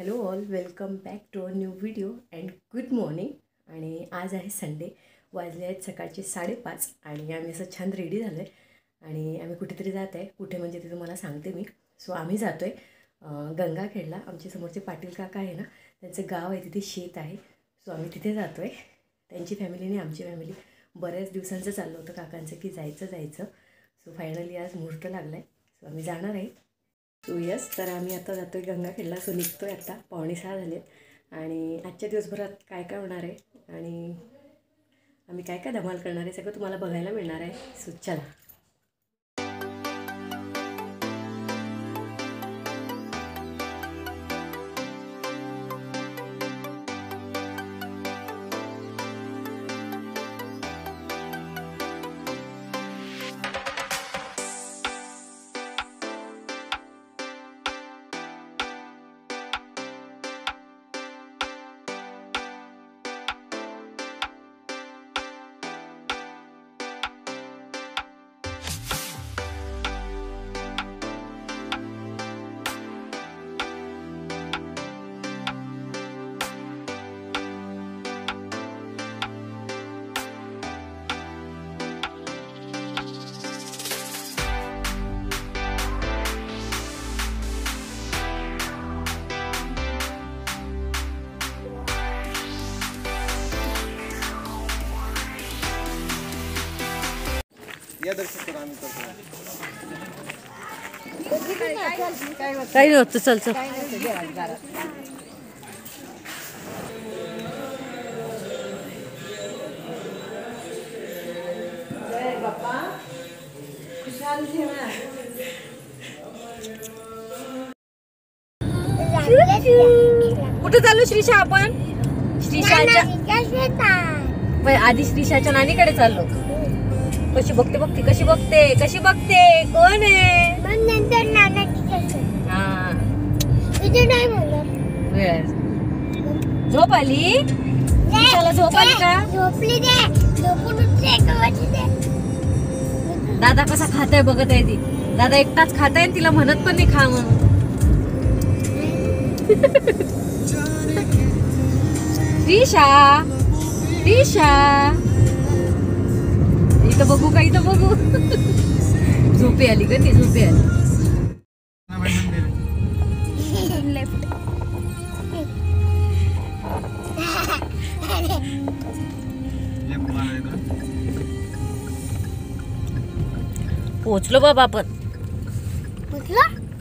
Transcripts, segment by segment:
Hello all, welcome back to a new video and good morning. आणि आज आहे Sunday, वाजले आहेत सकाळचे 5:30 आणि आम्ही असं छान रेडी झालो आहे आणि आम्ही कुठेतरी जात आहे. कुठे म्हणजे ते तुम्हाला सांगते मी. सो आम्ही जातो आहे गंगाखेडला. आमचे समोरचे पाटील काका आहे ना, त्यांचं गाव आहे, तिथे शेत आहे. सो आम्ही तिथे जातो आहे. त्यांची फॅमिली आणि आमची फॅमिली. बऱ्याच दिवसांचं चाललं होतं काकांचं की जायचं. सो फायनली आज मुहूर्त लागला आहे. सो आम्ही जाणार आहे. सो यस, तर आम्ही आता जातो आहे गंगाखेडला. सो निघतो आहे आता, 5:45 झालेत आणि आजच्या दिवसभरात काय काय होणार आहे आणि आम्ही काय काय धमाल करणार आहे सगळं तुम्हाला बघायला मिळणार आहे. सो चला. या दर्शन करा, आम्ही करतो. काही नव्हतं. चल चल. कुठे चालू श्रीशा आपण? श्रीशाच्या आधी श्रीशाच्या नानीकडे चाललो. कशी बघते कोण आहे? झोप आली? झोप आली का? दादा कसा खाताय बघत आहे ती. दादा एकटाच खाताय, तिला म्हणत पण नाही खा म्हणून. श्रीशा इथं बघू का? इथं बघू. झोपे आली का ती? झोपे आली. पोहोचलो बाबा आपण.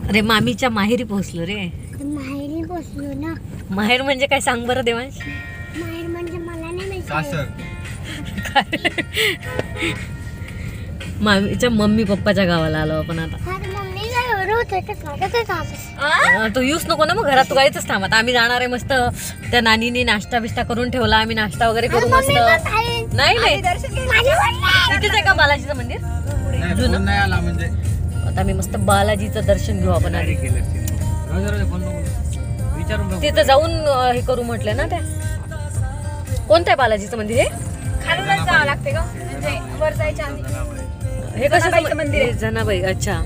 अरे मामीच्या माहेरी पोहोचलो रे. माहेरी पोहोचलो ना. माहेर म्हणजे काय सांग बरं देवांश? माहेर म्हणजे मला नाही माहिती. मामीच्या मम्मी पप्पाच्या गावाला आलो आपण आता. तू येऊच नको ना मग घरात. तू गाडीतच थांबत. आम्ही जाणार आहे. मस्त त्या नानीने नाश्ता बिष्टा करून ठेवला. आम्ही नाश्ता वगैरे करू मस्त. नाही इथेच आहे का बालाजीचं मंदिर? आता आम्ही मस्त बालाजीचं दर्शन घेऊ आपण आधी. तिथं जाऊन हे करू म्हटलं ना. त्या कोणत्या बालाजीचं मंदिर हे? खालूनच जावं लागते का? म्हणजे वर जायच्या आधी. हे कसं मंदिर आहे? जनाबाई. अच्छा.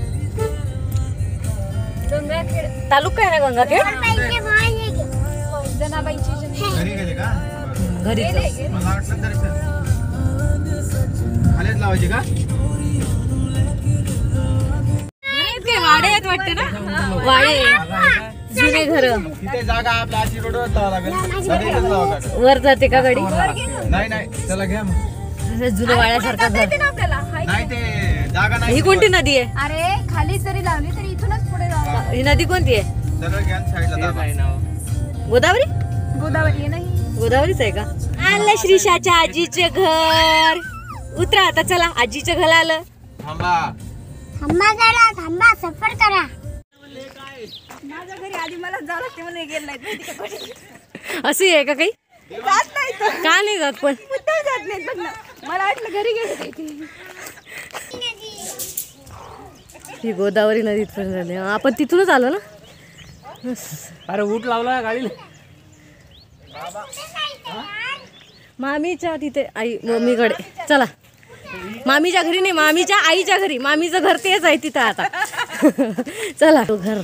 गंगाखेड तालुका आहे ना गंगाखेड? जनाबाईची घरी गेले का? घरीच. मला वाटलं दर्शन खालीच लावायची का? वाडे आहेत वाटते ना. वाडे जुने घर. तिथे जागा आपल्या आशी रोडवर लावा लागेल. वर जाते का गाडी? नाही चला घ्या मग. जुनं वाड्यासारखं घर. नाही ते जागा नाही. ही कोणती नदी आहे? अरे खाली जरी लावली तरी इथूनच पुढे जावं. ही नदी कोणती आहे? सरळ घ्या साईडला. गोदावरी. गोदावरी नाही. गोदावरीच आहे का? आलं श्रीशाच्या आजीचे घर. उतरा आता, चला आजीच्या घर आलं. थांबा सफर करा. माझ्या घरी आधी मला जावं लागते म्हणून गेलं नाही. अशी आहे का काही? जात नाही का नाही जात पण? जात नाही पण मला वाटलं घरी गेलं. ही गोदावरी नदीत पण झाली. आपण तिथूनच आलो ना. अरे ऊट लावला गाडीला. मामीच्या तिथे आई मम्मीकडे. चला. मामीच्या घरी नाही, मामीच्या आईच्या घरी. मामीचं घर तेच आहे तिथं आता. चला तो घर.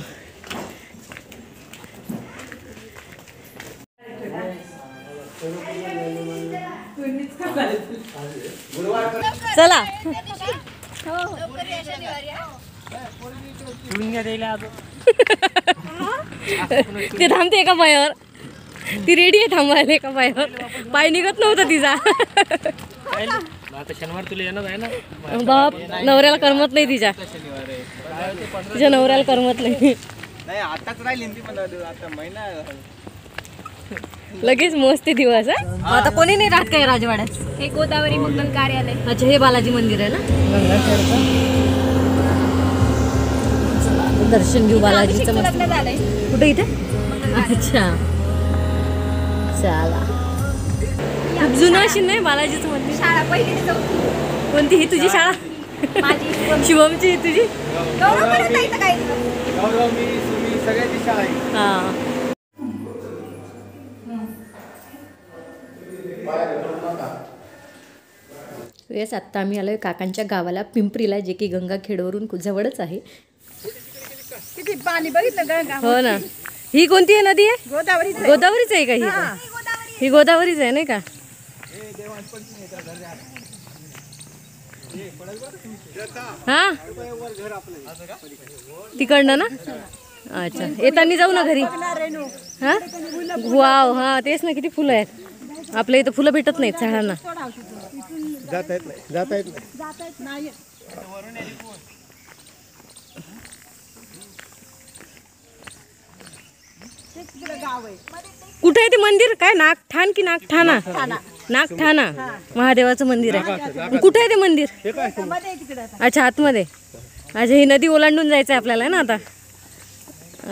चला ते थांबते एका पायावर, ती रेडी आहे थांबायला एका पायावर, पाय निघत नव्हता तिचा. शनिवार तुला येणार आहे ना. बाप, नवऱ्याला करमत नाही तिच्या नवऱ्याला करमत नाही. आताच राहिली ती पण आता महिना लगेच मस्त दिवस. आता कोणी नाही राहत काय राजवाड्यात. हे गोदावरी मंगल कार्यालय. अच्छा, हे बालाजी मंदिर आहे ना गंगाखेडचं. दर्शन घेऊ बालाजीचं मस्त. लग्न झालंय. कुठे इथे? अच्छा, चला. खूप जुनं अशी नाही बालाजीचं मंदिर. शाळा पहिली ते चौथी. कोणती? ही तुझी शाळा? माझी शिवमची ही तुझी? गौरव पण होता इथं काही. गौरव, मी सुमी सगळ्यांची शाळा आहे. हा. येस, आत्ता आम्ही आलोय काकांच्या गावाला पिंपरीला, जे की गंगाखेडवरून जवळच आहे. किती पाणी बघितलं गंगा. हो ना. ही कोणती आहे नदी आहे? गोदावरी. गोदावरीच आहे का ही पण? ही गोदावरीच आहे नाही का? हा, तिकडनं ना. अच्छा, येताना जाऊ ना घरी. हा, वाव. हा तेच ना, किती फुलं आहेत. आपल्या इथं फुलं भेटत नाहीत झाडांना. जाता येत नाही. कुठे आहे ते मंदिर? काय नागठाण की नागठाणा? नागठाणा महादेवाचं मंदिर आहे. कुठे आहे ते मंदिर? अच्छा, आतमध्ये. अच्छा, ही नदी ओलांडून जायचं आहे आपल्याला ना आता.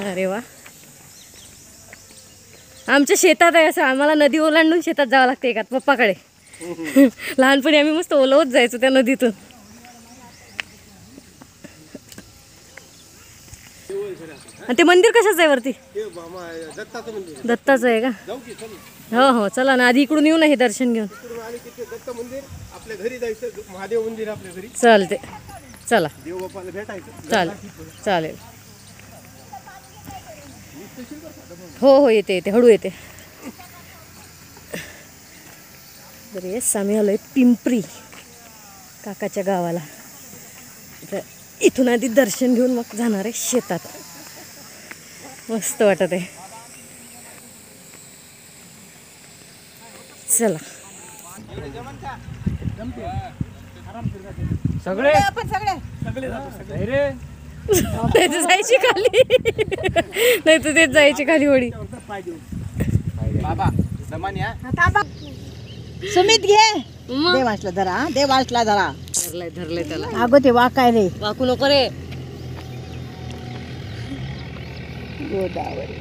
अरे वा. आमच्या शेतात आहे असं, आम्हाला नदी ओलांडून शेतात जावं लागते एका पप्पाकडे. लहानपणी आम्ही मस्त ओलवत जायचो त्या नदीतून. ते मंदिर कशाचं आहे वरती? दत्ताचं आहे का? हो हो, चला ना, आधी इकडून येऊ ना हे दर्शन घेऊन. दत्त मंदिर आपल्या घरी जायचं, महादेव मंदिर आपल्या घरी. चालते, चला. देवबापाला भेटायचं. चालेल चालेल. हो हो, येते येते, हळू येते. तर येस, आम्ही आलोय पिंपरी काकाच्या गावाला. तर इथून आधी दर्शन घेऊन मग जाणार आहे शेतात. मस्त वाटत आहे. चला. सगळे आपण सगळे जायची खाली. नाही तर तेच जायची खाली होडी. बाबा दमानिया. सुमित घे. देवासला धरा, देवासला धरा. धरलंय धरलंय त्याला. अगं ते वाकाय रे. वाकू नको रे. गोदावरी.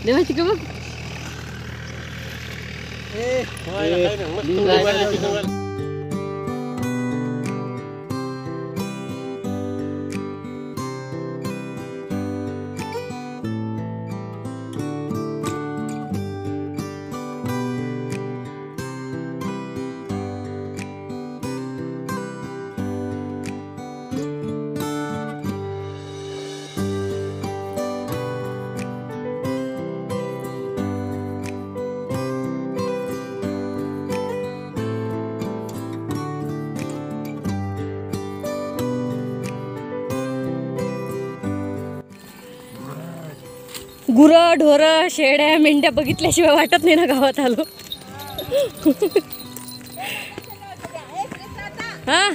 देवाची का बघ. गुरं ढोरं शेळ्या मेंढ्या बघितल्याशिवाय वाटत नाही ना गावात आलो. हा,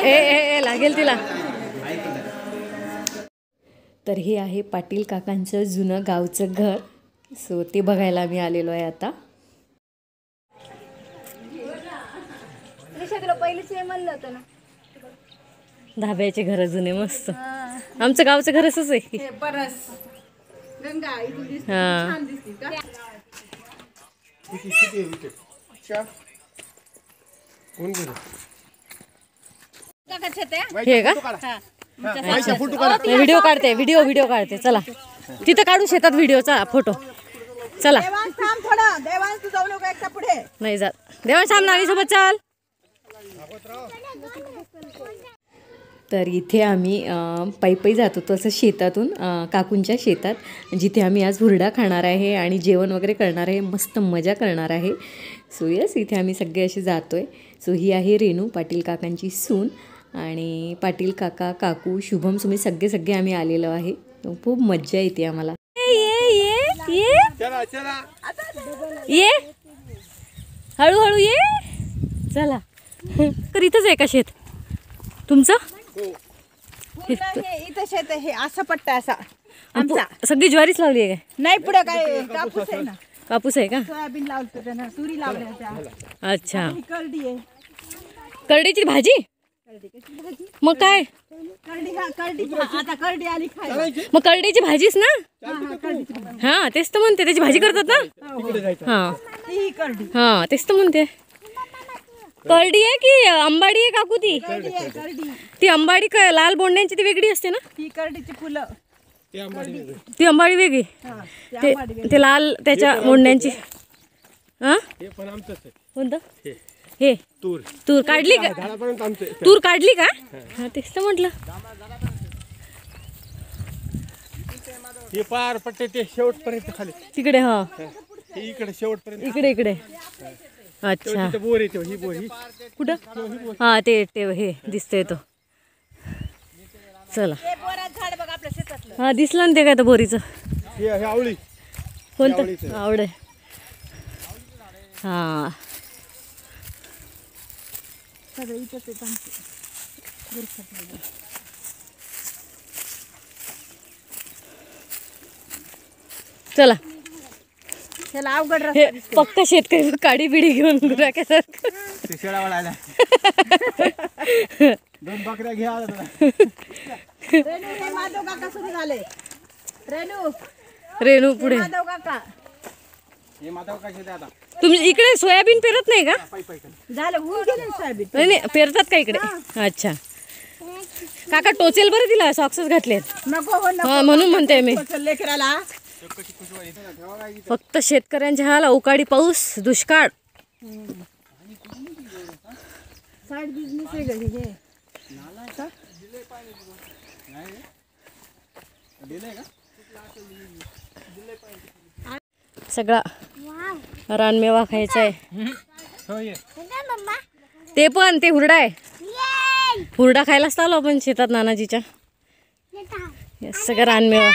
ए लागेल तिला. तर हे आहे पाटील काकांचं जुनं गावचं घर. सो ते बघायला आम्ही आलेलो आहे आता. पहिलेच म्हणलं होतं ना, धाब्याचे घर जुने मस्त. आमचं गावचं घर असंच आहे. गंगा इथून हा, छान दिसते का? हे का व्हिडिओ काढते चला तिथं काढू शेतात व्हिडिओचा फोटो चला तू जाऊ नको एकटा पुढे नाही जात देवान साम नानी सोबत चाल. तर इथे आम्ही पायी जात होतो असं शेतातून काकूंच्या शेतात जिथे आम्ही आज हुरडा खाणार आहे आणि जेवण वगैरे करणार आहे मस्त मजा करणार आहे. सो यस इथे आम्ही सगळे असे जातो आहे. सो ही आहे रेणू पाटील काकांची सून आणि पाटील काका काकू शुभम सुमी सगळे आम्ही आलेलो आहे. खूप मज्जा येते आम्हाला. ये हळूहळू ये चला. तर इथंच आहे का शेत तुमचं? इथं शेत हे असा पट्टा असा आमचा. सगळी ज्वारीच लावली आहे का? नाही पुढे काय कापूस आहे ना. कापूस आहे का? सोयाबीन लावतो त्यानं तुरी लावल्या. अच्छा करडी आहे. करडीची भाजी मग काय करडी आता करडी आली खायला. मग करडीची भाजीच ना. हा तेच तर म्हणते त्याची भाजी करतात ना. हा ही करडी हा तेच तर म्हणते. करडी आहे की आंबाडी आहे काकू? ती अंबाडी काय लाल बोंड्यांची ती वेगळी असते ना. ही करडीची फुलं ती अंबाडी वेगळी ते लाल त्याच्या बोंड्यांची. हा कोणतं हे तूर काढली का? तूर काढली का? हा तेच तर म्हटलं. हे पार पट्टे ते शेवटपर्यंत खाली तिकडे हा इकडे शेवटपर्यंत इकडे अच्छा बोर येते ही बोर ही कुठं? हा ते हे दिसतोय तो. चला झाड बघ आपल्या शेतातलं. हा दिसलं ना ते काय तर बोरीचं. हे आवळी कोणतं? आवड हा सगळं इथंच येत चला. त्याला अवघड हे पक्का शेतकरी काडी बिडी घेऊन गुराख्यासारखं. ते शेळावाला आला 2 बकऱ्या घ्या. रेणू माधव काका सुरू झाले. रेणू पुढे माधव काका हे माधव का शेत आता तुम्ही इकडे सोयाबीन पेरत नाही का? झालं होऊन गेले सोयाबीन. नाही पेरतात का इकडे? अच्छा काका टोचेल बरं तिला सॉक्सच घातलेत. नको हो हा म्हणून म्हणते मी. लेकराला फक्त शेतकऱ्यांच्या हाल अवकाळी पाऊस दुष्काळ. साईड बिझनेस आहे घरी हे. सगळा रानमेवा खायचा आहे. ते पण ते हुरडा आहे. हुरडा खायलाच आलो आपण शेतात नानाजीच्या. सगळं रानमेवा.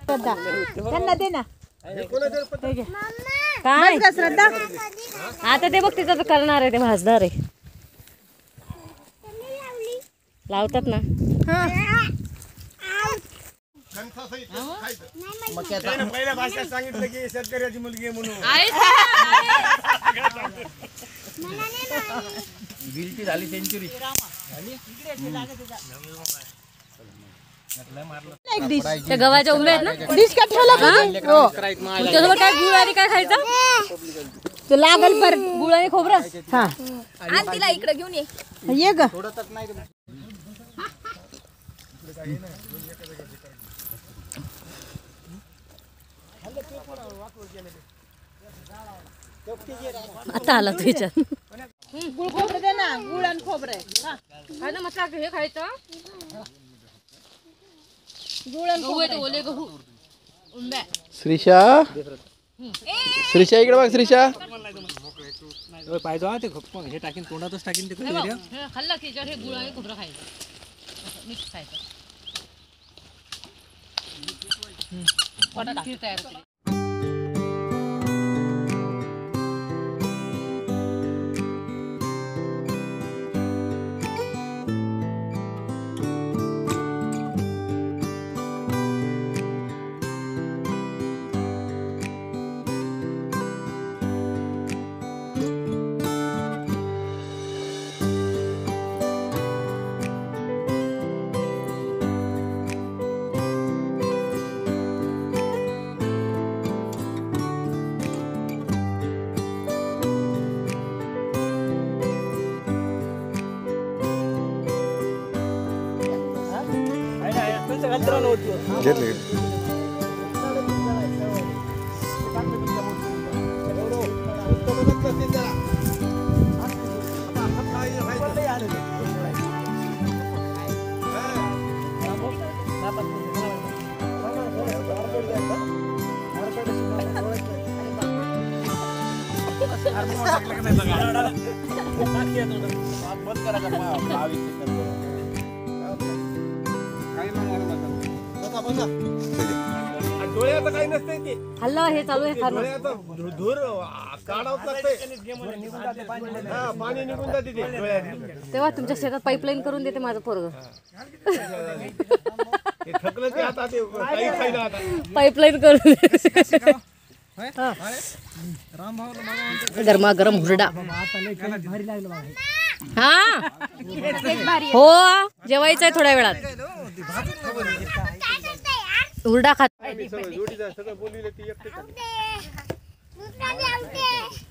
त्यांना दे ना. काय श्रद्धा आता ते बघ तिथं करणार आहे ते भाजदार आहे. लावतात ना. पहिल्या भाषेत सांगितलं की शेतकऱ्याची मुलगी आहे म्हणून. गिलटी झाली सेंचुरी त्या गव्हाच्या उंब्या आहेत ना. डिश का ठेवलं त्याच्यासोबत काय गुळ आणि काय खायचं? तो लागल पर गुळ आणि खोबरं. हा आणि तिला इकडे घेऊन ये ग. आता आला तू ह्याच्यात. गुळ खोबरं दे ना. गुळ आणि खोबरं खायचं मस्त हे खायचं. गुळ आणि ओले गहू उंब्या. श्रीषा इकडे बघ. श्रीषा पाहिजे ते हे टाकीन तोंडातच टाकीन ते खाल्लं की हे गुळ आणि खोबरं खायचं मिक्स खायचं. खीर तयार होते. घेतले डोळ्याचं काही नसतंय ते हल्ला हे चालू आहे खाणं. डोळ्याचं धूर काढावंच लागतंय. हा, पाणी निघून जाते ते डोळ्यात. तेव्हा तुमच्या शेतात पाईपलाईन करून देते माझं पोरग. ते थकलं ते आता ते काही खायला आता पाईपलाईन करून गरमागरम हुरडा. हा हो जेवायचंय थोड्या वेळात. हुरडा खात जोडीदार सगळं बोलले ती एकटे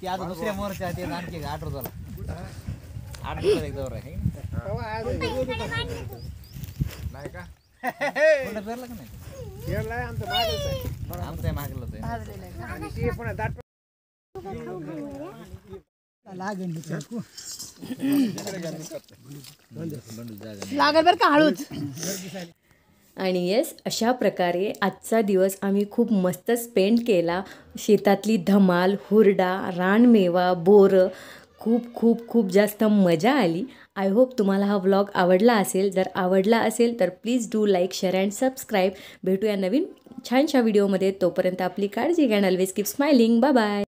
ती आता दुसऱ्या मोरच्या ते आणखी 8 रोजाला 8 रोजाला एक दौर आहे नाही का कोणता पेरला का नाही केरला आमचं मागच आहे. आमचं मागलंच आहे आणि ते पण दाट लागल बरं का हळूच. आणि येस अशा प्रकारे आजचा दिवस आम्ही खूप मस्त स्पेंड केला. शेतातली धमाल, हुरडा, रानमेवा, बोरं, खूप खूप खूप जास्त मजा आली. आय होप तुम्हाला हा व्लॉग आवडला असेल. जर आवडला असेल तर please do like, share and subscribe. भेटूया नवीन छानशा व्हिडिओमध्ये. तोपर्यंत आपली काळजी घ्या. Always keep smiling. Bye bye.